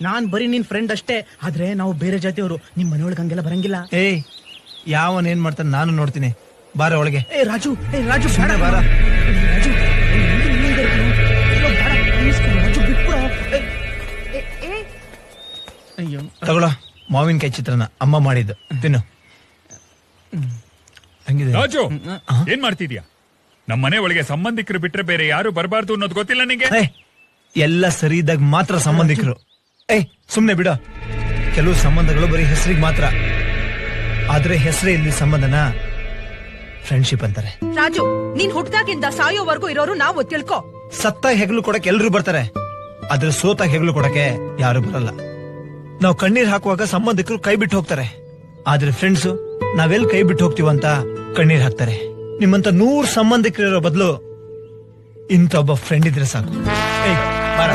ನಾನ್ ಬರೀ ನಿನ್ ಫ್ರೆಂಡ್ ಅಷ್ಟೇ, ಆದ್ರೆ ನಾವು ಬೇರೆ ಜಾತಿಯವರು. ನಿಮ್ ಮನೆಯೊಳಗೆ ಹಂಗೆಲ್ಲ ಬರಂಗಿಲ್ಲ. ಯಾವನ್ ಏನ್ ಮಾಡ್ತಾನೆ ನಾನು ನೋಡ್ತೀನಿ. ಬಾರ ಒಳಗೆ. ರಾಜು ರಾಜು ಬೇಡ ಬಾರ. ರಾಜು ರಾಜು ಬಿಟ್ಬಿಡ. ಅಯ್ಯೋ ತಗೊಳ ಮಾವಿನಕಾಯಿ ಚಿತ್ರಾನ್ನ ಅಮ್ಮ ಮಾಡಿದ್ದು, ತಿನ್ನು. ಹಂಗಿದೆ ರಾಜು, ಏನ್ ಮಾಡ್ತಿದ್ಯಾ? ನಮ್ಮ ಮನೆ ಒಳಗೆ ಸಂಬಂಧಿಕರು ಬಿಟ್ರೆ ಬೇರೆ ಯಾರು ಬರಬಾರ್ದು ಅನ್ನೋದು ಗೊತ್ತಿಲ್ಲ ನಿಂಗೆ? ಎಲ್ಲ ಸರಿ ಇದ್ದಾಗ ಮಾತ್ರ ಸಂಬಂಧಿಕರು. ಸುಮ್ನೆ ಬಿಡ. ಕೆಲವು ಸಂಬಂಧಗಳು ಬರೀ ಹೆಸರಿಗೆ ಮಾತ್ರ, ಆದ್ರೆ ಹೆಸರೇ ಇಲ್ಲಿ ಸಂಬಂಧನ ಫ್ರೆಂಡ್ಶಿಪ್ ಅಂತಾರೆ. ರಾಜು, ನೀನ್ ಹುಟ್ಟಾಗಿಂದ ಸಾಯೋವರೆಗೂ ಇರೋರು ನಾವು ತಿಳ್ಕೊ. ಸತ್ತಾಗ ಹೆಗಲು ಕೊಡಕ್ಕೆ ಎಲ್ರು ಬರ್ತಾರೆ, ಆದ್ರೆ ಸೋತಾಗ ಹೆಗಲು ಕೊಡಕ್ಕೆ ಯಾರು ಬರಲ್ಲ. ನಾವು ಕಣ್ಣೀರ್ ಹಾಕುವಾಗ ಸಂಬಂಧಿಕರು ಕೈ ಬಿಟ್ಟು ಹೋಗ್ತಾರೆ, ಆದ್ರೆ ಫ್ರೆಂಡ್ಸ್ ನಾವೆಲ್ಲಿ ಕೈ ಬಿಟ್ಟು ಹೋಗ್ತೀವಂತ ಕಣ್ಣೀರ್ ಹಾಕ್ತಾರೆ. ನಿಮ್ಮಂತ 100 ಸಂಬಂಧಿಕರಿರೋ ಬದಲು ಇಂಥ ಒಬ್ಬ ಫ್ರೆಂಡ್ ಇದ್ರೆ ಸಾಕು. ಬಾರ.